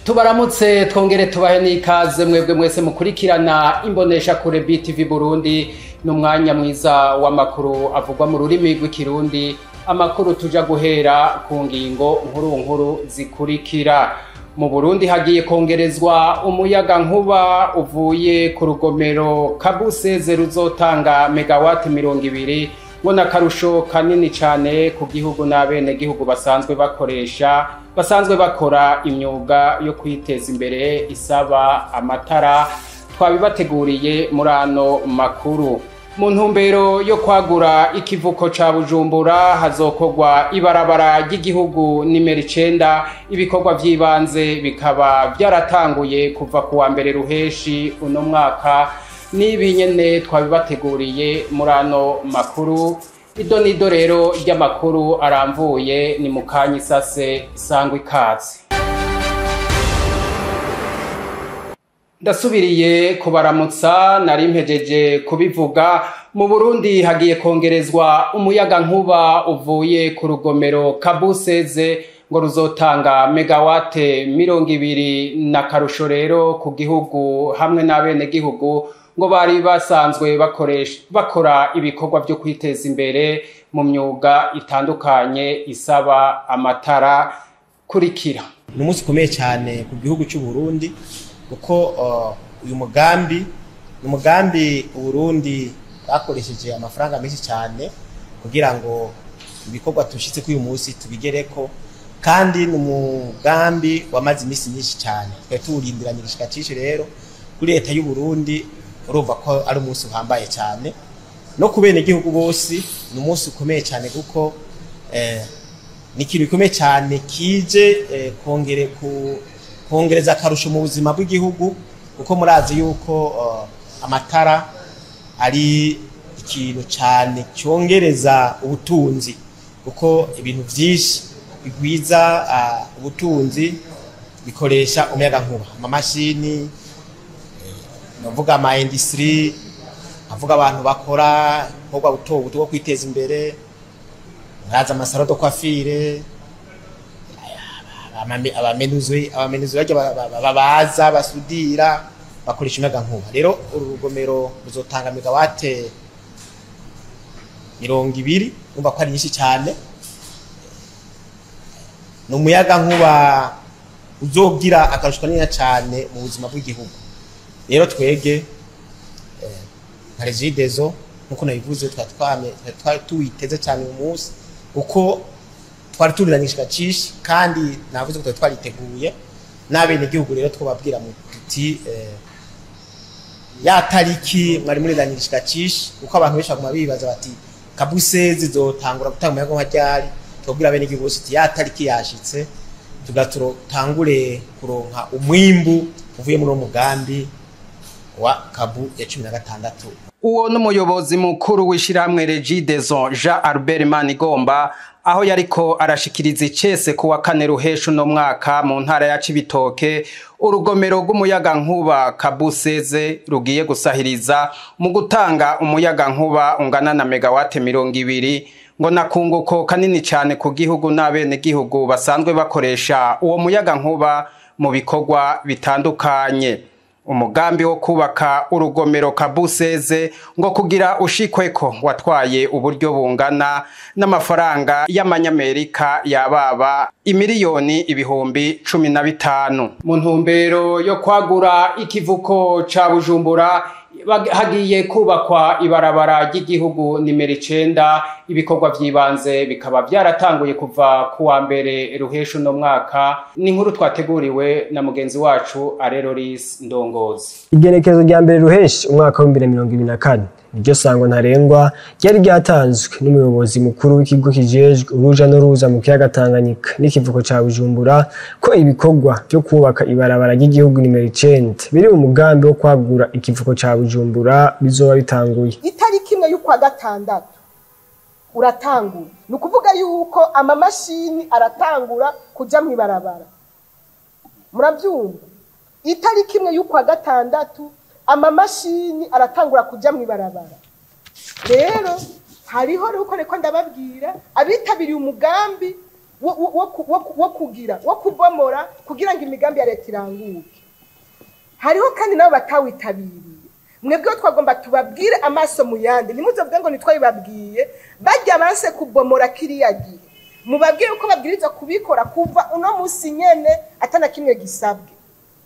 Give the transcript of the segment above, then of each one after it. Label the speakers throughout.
Speaker 1: Tubaramutse twongere tubahe n'ikaze mwebwe mwese mukurikirana imbonesha kure BTV Burundi n'umwanya mwiza w'amakuru avugwa mu rurimi rw'ikirundi. Amakuru tuja guhera ku ngingo nkuru zikurikira. Mu Burundi hagiye kongerezwa umuyaga nkuba uvuye ku rugomero Kabuseze ruzotanga megawati 200 ngo nakarusho kanini cyane ku gihugu n'abene gihugu basanzwe bakora imyuga yo kwiteza imbere isaba amatara. Twabibateguriye muri ano makuru. Mu ntumbero yo kwagura ikivuko ca Bujumbura hazokorwa ibarabara ry'igihugu nimero 9. Ibikorwa vy'ibanze bikaba byaratanguye kuva ku wa mbere ruheshi uno mwaka. Nibi nyene twabibateguriye muri ano makuru. Idonido rero ry'amakuru aramvuye ni mukanyi sase sangwe ikaze. Ndasubiriye kubaramutsa nari mpejeje kubivuga. Mu Burundi hagiye kongerezwa umuyaga nkuba uvuye ku rugomero Kabuseze ngo ruzotanga megawate 200 na karusho rero ku gihugu hamwe n'abene gihugu ngo bari basanzwe bakora ibikorwa byo kwiteza imbere mu myuga itandukanye isaba amatara. Kurikira.
Speaker 2: N'umunsi ukomeye cyane ku gihugu cy'u Burundi kuko uyu mugambi Burundi bakoresheje amafaranga menshi cyane kugira ngo ibikorwa tushitse kuri uyu munsi tubigereko, kandi n'umugambi wamaze imisi myinshi cyane. Twe turindiranye gishikacishe rero kuri leta y'u Burundi, urumva ko ari umunsi uhambaye cyane no kubene gihugu bose. N'umunsi ukomeye cyane kuko ni ikintu gikomeye cyane kije kongereza akarusho mu buzima bw'igihugu, kuko murazi yuko amatara ari ikintu cyane cyongereza ubutunzi, kuko ibintu byinshi bigwiza ubutunzi bikoresha umuyaga nkuba. Amamashini, navuga ama industry, avuga abantu bakora ibikorwa buto bwo kwiteza imbere, muraza amasaro do kwafire, abamenuzi babaza basudira bakoresha umuyaga nkuba. Rero urugomero ruzotanga megawate 200, umva ko ari nyinshi cyane. N'umuyaga nkuba uzogira akarusho kanini cyane mu buzima bw'igihugu. Rero twege nka Regideso nkuko nabivuze twari tuwiteze cyane mu munsi, uko twari turiranyishika cishi, kandi navuze ko twariteguye n'abene gihugu. Rero twababwira mu tuti ya tariki mwari muriranyishika cishi, uko abantu benshi baguma bibaza bati Kabuseze zotangura gutanga umuyaga nkuba ryari. Twabwira abene gihugu bose ya tariki yashitse, tugatangure kuronka umwimbu uvuye muri umugambi wa Kabu ya 16.
Speaker 1: Uwo n'umuyobozi mukuru w'ishiramwe Regideso Jean Albert Manigomba aho yariko arashikiriza icese ku wa 4 ruheshu no mwaka mu ntara ya Cibitoke. Urugomero rw'umuyaga nkuba Kabuseze rugiye gusahiriza mu gutanga umuyaga nkuba ungana na megawate 200 ngo nakunguko kanini cyane ku gihugu n'abene gihugu basanzwe bakoresha uwo muyaga nkuba mu bikorwa bitandukanye. Umugambi wo kubaka urugomero Kabuseze ngo kugira ushikweko watwaye uburyo bungana n'amafaranga y'amanyamerika yababa imiliyoni 15,000. Mu ntumbero yo kwagura ikivuko ca Bujumbura hagiye kubakwa ibarabara ry'igihugu nimero 9. Ibikorwa vy'ibanze bikaba byaratanguye kuva ku wa mbere ruheshu no mwaka. Ni inkuru twateguriwe na mugenzi wacu Areloris Ndongozi.
Speaker 3: Igenekerezo rya mbere ruheshi umwaka wa 2024 niryo sango ntarengwa ryari ryatanzwe n'umuyobozi mukuru w'ikigo kijejwe uruja n'uruza mu kiyaga Tanganyika n'ikivuko ca Bujumbura ko ibikorwa byo kubaka ibarabara ry'igihugu nimero 9 biri mu mugambi wo kwagura ikivuko ca Bujumbura bizoba bitanguye.
Speaker 4: Itariki imwe y'ukwa gatandatu uratangura, ni ukuvuga yuko amamashini aratangura kuja mu ibarabara. Murabyumva? Itariki imwe y'ukwa gatandatu amamashini aratangura kuja mu ibarabara. Rero hariho rero ko ndababwira abitabiriye umugambi wo kubomora kugira ngo imigambi ya leta iranguke. Hariho kandi nabo batawitabiriye. Mwebwe twagomba tubabwire amaso mu yandi, nimuzovuga ngo nitwabibabwiye bajya banse kubomora kiriya gihe. Mubabwire uko babwiriza kubikora kuva uno musi nyene atana kimwe gisabwe.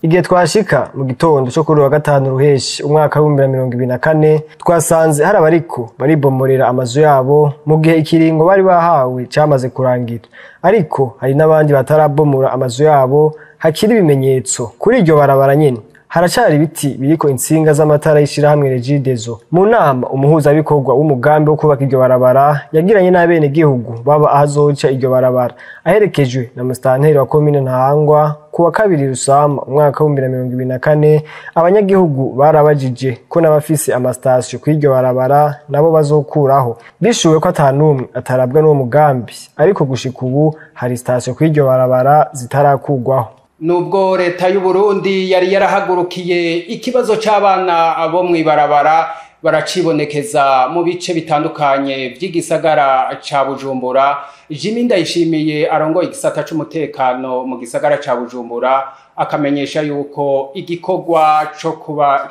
Speaker 3: Igihe twashika mu gitondo cyo kuri wa gatanu ruheshi umwaka wa 2024 twasanze hari abariko baribomorera amazu yabo mu gihe ikiringo bari bahawe cyamaze kurangira, ariko hari n'abandi batarabomora amazu yabo hakiri ibimenyetso kuri iryo barabara nyene. Haracari ibiti biriko insinga z'amatara y'ishirahamwe Regideso. Mu nama umuhuza bikorwa w'umugambi wo kubaka iryo barabara yagiranye n'abene gihugu baba ahazoca iryo barabara, aherekejwe na mustanteri wa komine Ntahangwa kuwa 2 Rusama umwaka wa 2024. Abanyagihugu barabajije ko n'abafise amastasyo kw'iryo barabara nabo bazokuraho, bishuwe ko atanumwe atarabwa n'uwo mugambi, ariko gushika ubu hari stasyo kw'iryo barabara zitarakugwaho.
Speaker 1: Nubwo leta y'u Burundi yari yarahagurukiye ikibazo c'abana bo mwibarabara, baracibonekeza mu bice bitandukanye vy'igisagara ca Bujumbura. Jimmy Ndayishimiye arongoye igisata c'umutekano mu gisagara ca Bujumbura akamenyesha yuko igikorwa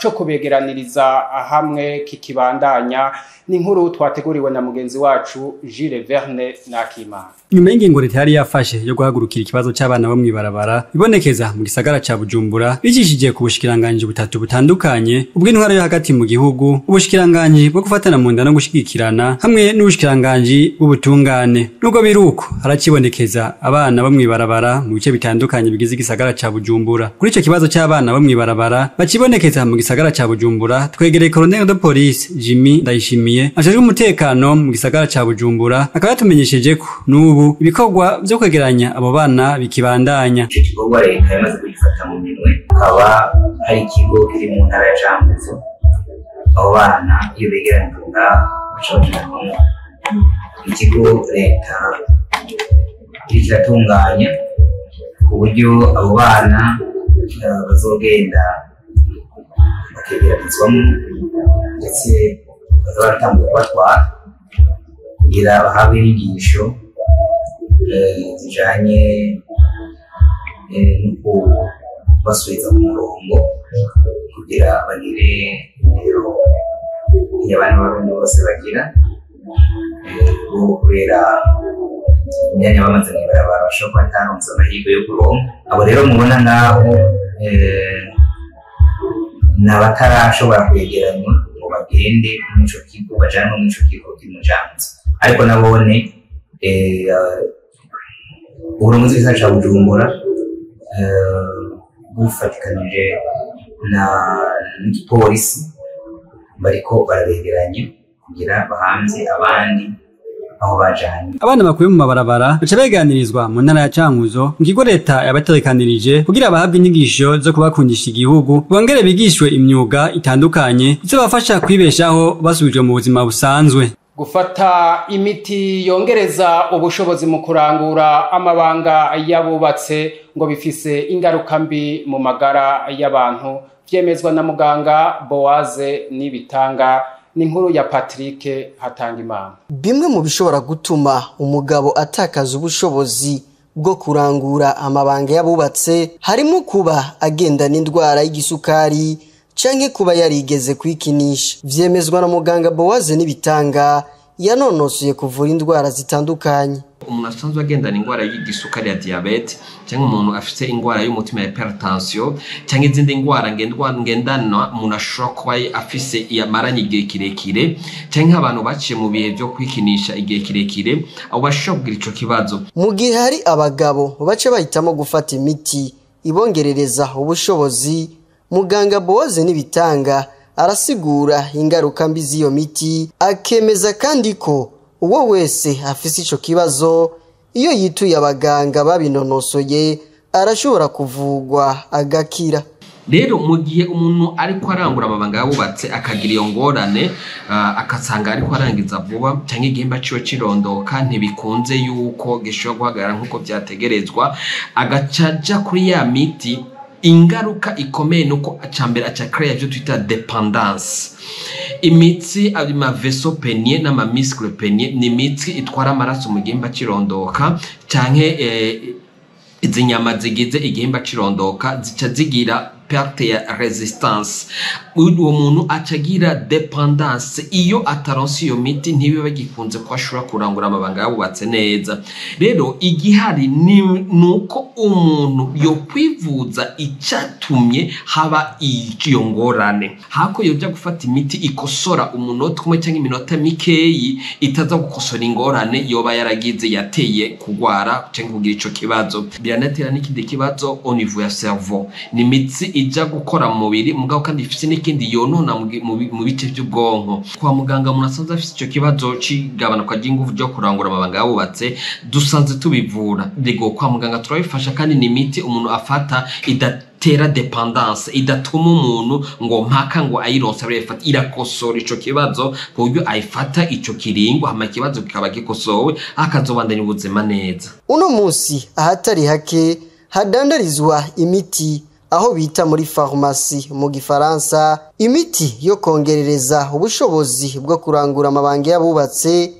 Speaker 1: co kubegeraniriza hamwe kikibandanya. Ni inkuru twateguriwe na mugenzi wacu Jules Verne Nakimana.
Speaker 5: Nyuma y'ingingo leta yari yafashe yo guhagurukira ikibazo c'abana bo mwibarabara ibonekeza mu gisagara ca Bujumbura, bicishije ku bushikiranganje butatu butandukanye, ubw'intwaro yo hagati mu gihugu, ubushikiranganje bwo gufatana mu nda no gushigikirana, hamwe n'ubushikiranganje bw'ubutungane. Nubwo biruko haracibonekeza abana bo mwibarabara mu bice bitandukanye bigize igisagara ca Bujumbura. Kuri ico kibazo c'abana bo mwibarabara bacibonekeza mu gisagara ca Bujumbura, twegereye Colonel de Police Jimmy Ndayishimiye ajejwe umutekano mu gisagara ca Bujumbura, akaba yatumenyesheje ko n'ubu ibikorwa byo kwegeranya abo bana bikibandanya.
Speaker 6: Ico gikorwa leta yamaze kugifata mu minwe, akaba hari ikigo kiri mu ntara ya Cankuzo. Abo bana iyo begeranyijwe ngaho ikigo leta kiratunganya ku buryo abo bana bazogenda bakegeranyizwamo, ndetse bazabatangwa kubatwara kugira bahabwe inyigisho zijanye no kubasubiza mu murongo kugira bagire rero y'abantu b'abarundi bose bagira kubera imyanya bamaze mwibarabara bashobora kuba ataronse amahirwe yo kuronka. Abo rero mubona ngaho n'abatarashobora kwegeranywa ngo bagende mw'ico kigo bajanwe mw'ico kigo kimujanze, ariko nabone uburongozi bw'igisagara ca Bujumbura bufatikanije n'igipolisi bariko barabegeranya kugira bahamvye abandi aho bajanye.
Speaker 5: Abana bakuye mu mabarabara baca beganirizwa mu ntara ya Cankuzo mu kigo leta yabatekanirije kugira bahabwe inyigisho zo kubakundisha igihugu, bongere bigishwe imyuga itandukanye izobafasha kwibeshaho basubijwe mu buzima busanzwe.
Speaker 1: Gufata imiti yongereza ubushobozi mu kurangura amabanga yabubatse ngo bifise ingaruka mbi mu magara y'abantu, vyemezwa na muganga Boaze Nibitanga. Ni inkuru ya Patrick Hatangimana.
Speaker 7: Bimwe mu bishobora gutuma umugabo atakaza ubushobozi bwo kurangura amabanga yabubatse harimo kuba agendana indwara y'igisukari canke kuba yarigeze kwikinisha. Vyemezwa na muganga Boaze Nibitanga yanonosoye kuvura indwara zitandukanye.
Speaker 8: Umuntu asanzwe agendana indwara y'igisukari ya diabete, cyangwa umuntu afite indwara y'umutima ya hypertension, cyangwa izindi ndwara ngendana umuntu ashobora kuba afise yamaranye igihe kirekire, cyangwa abantu baciye mu bihe byo kwikinisha igihe kirekire, abo bashobora kugira ico kibazo.
Speaker 7: Mu gihe hari abagabo bace bahitamo gufata imiti ibongerereza ubushobozi, muganga Boaze Nibitanga arasigura ingaruka mbi z'iyo miti, akemeza kandi ko uwo wese afise ico kibazo iyo yituye abaganga babinonosoye arashobora kuvugwa agakira.
Speaker 8: Rero mu gihe umuntu ariko arangura amabanga yabubatse akagira iyo ngorane, akasanga ariko arangiza vuba cyangwa igihimba ciwe cirondoka ntibikunze yuko gishobora guhagarara nk'uko vyategerezwa, agacaja kuri ya miti, ingaruka ikomeye nuko acambere acakrea byo twita dependance. imitsi ama vaisseau penier n'ama muscle penier ni imitsi itwara amaraso mu gihimba cirondoka canke izi nyama zigize igihimba cirondoka zica zigira perte ya resistance. Uwo muntu acagira dependance iyo ataronse iyo miti ntibiba bagikunze ko ashobora kurangura amabanga yabubatse neza. Rero igihari nuko umuntu yo kwivuza icatumye haba iyo ngorane, hako yoja gufata imiti ikosora umunota umwe cyangwa iminota mikeyi itaza gukosora ingorane yoba yaragize yateye kugwara cyangwa kugira ico kibazo. Biranatera n'ikindi kibazo au niveau ya cerveau, ni mitsi ija gukora mu mubiri mugabo kandi ifite n'ikindi yonona mu bice by'ubwonko. Kwa muganga umuntu asanze afite ico kibazo cigabanuka ry'ingufu ryo kurangura amabanga yabubatse dusanze tubivura. Dego kwa muganga turabifasha kandi ni imiti umuntu afata idatera dependance, idatuma umuntu ngo mpaka ngo ayironse arefata, irakosora ico kibazo ku buryo ayifata ico kiringo hama kibazo kikaba gikosowe akazobandanya ubuzima neza.
Speaker 7: Uno musi ahatari hake hadandarizwa imiti aho bita muri farumasi mu gifaransa, imiti yo kongerereza ubushobozi bwo kurangura amabanga yabubatse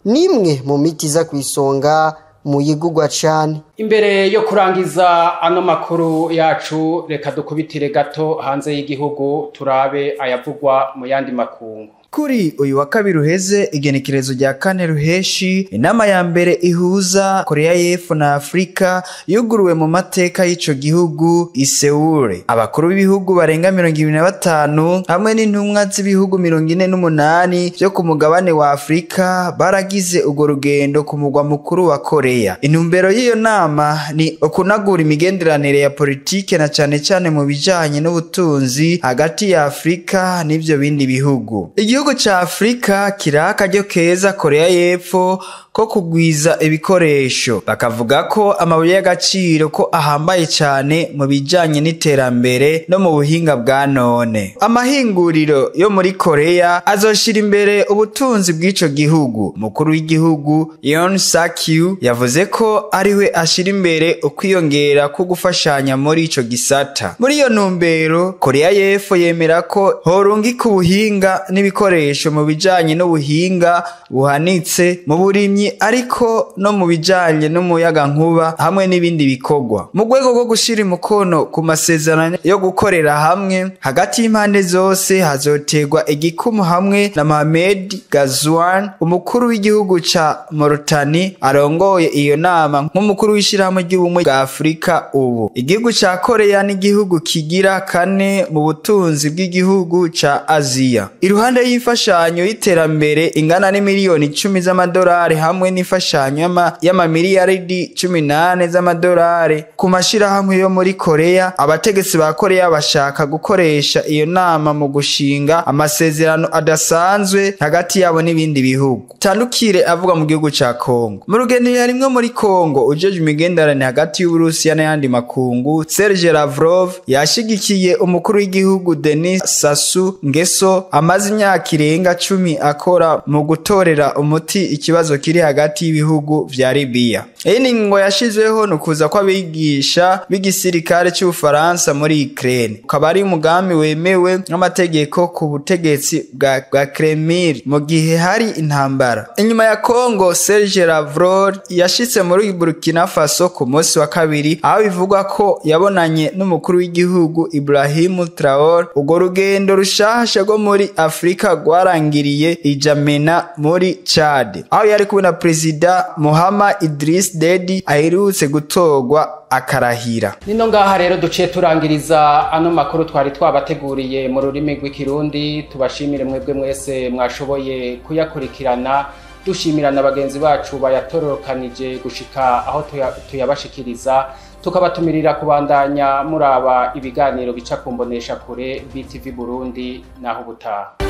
Speaker 7: nimwe mu miti za kwisonga mu yigugwa cyane.
Speaker 1: Imbere yo kurangiza ano makuru yacu, reka dukubitire gato hanze y'igihugu turabe ayavugwa mu yandi makungu.
Speaker 9: Kuri uyu wa kabiri uheze igenekerezo rya 4 ruheshi, inama ya mbere ihuza Korea y'Epfo na Afrika yuguruwe mu mateka y'ico gihugu i Seoul. Abakuru b'ibihugu barenga 25 hamwe n'intumwa z'ibihugu 48 byo ku mugabane wa Afrika baragize ugo rugendo ku mugwa mukuru wa Korea. Intumbero y'iyo nama ni okunagura imigenderanire ya politike na cyane mu bijanye n'ubutunzi hagati ya Afrika n'ivyo bindi bihugu. Igihugu cha Afrika kiraka ryo keza Korea y'Epfo ko kugwiza ibikoresho, bakavuga ko amabuye y'agaciro ko ahambaye cyane mu bijanye n'iterambere no mu buhinga bwa none. Amahinguriro yo muri Korea azoshira imbere ubutunzi bw'ico gihugu. Mukuru w'igihugu Yoon Suk-yeol yavuze ko ariwe ashira imbere ukwiyongera ko gufashanya muri ico gisata. Muri iyo ntumbero Korea y'Epfo yemera ko horungika ubuhinga n'ibikoresho mu bijanye n'ubuhinga buhanitse mu burimyi ariko no mu bijanye n'umuyaga nkuba hamwe n'ibindi bikorwa. Mu rwego rwo gushira umukono ku masezerano yo gukorera hamwe hagati y'impande zose, hazotegwa igikumu hamwe na Mohamed Ghazouan, umukuru w'igihugu ca Mauritania arongoye iyo nama nk'umukuru w'ishirahamwe ry'ubumwe bwa Afrika. Ubu igihugu ca Korea n'igihugu kigira kane mu butunzi bw'igihugu ca Aziya. Iruhande y'imfashanyo y'iterambere ingana n'imiliyoni 10 z'amadolari hamwe n'imfashanyo y'amamiliyaridi 18 z'amadolari ku mashirahamwe yo muri Korea, abategetsi ba Korea bashaka gukoresha iyo nama mu gushinga amasezerano adasanzwe hagati yabo n'ibindi bihugu. Tandukire avuga mu gihugu ca Kongo. Mu rugendo yarimwe muri Kongo ujeje imigenderanire hagati y'Uburusiya n'ayandi makungu, Serge Lavrov yashigikiye umukuru w'igihugu Denis Sassou Nguesso amaze imyaka irenga 10 akora mu gutorera umuti ikibazo kiri hagati y'ibihugu vya Libya. Iyi ni ngo yashizweho nukuza kwa bigisha b'igisirikare cy'Ufaransa muri Ukraine. Ukaba ari umugambi wemewe n'amategeko ku butegetsi bwa Kremlin mu gihe hari intambara. Inyuma ya Kongo, Serge Lavrov yashitse muri Burkina Faso ku munsi wa kabiri, aho bivugwa ko yabonanye n'umukuru w'igihugu Ibrahim Traoré. Ugo rugendo rushasha rwo muri Afrika rwarangiriye Ijamena muri Chad, aho yari kubona President Mohamed Idriss Deby aherutse gutorwa akarahira.
Speaker 1: Nino ngaha rero duciye turangiriza ano makuru twari twabateguriye mu rurimi rw'ikirundi. Tubashimire mwebwe mwese mwashoboye kuyakurikirana, dushimira na bagenzi bacu bayatororokanije gushika aho tuyabashikiriza, tukabatumirira kubandanya muraba ibiganiro bica kumbonesha kure BTV Burundi naho ubutaha.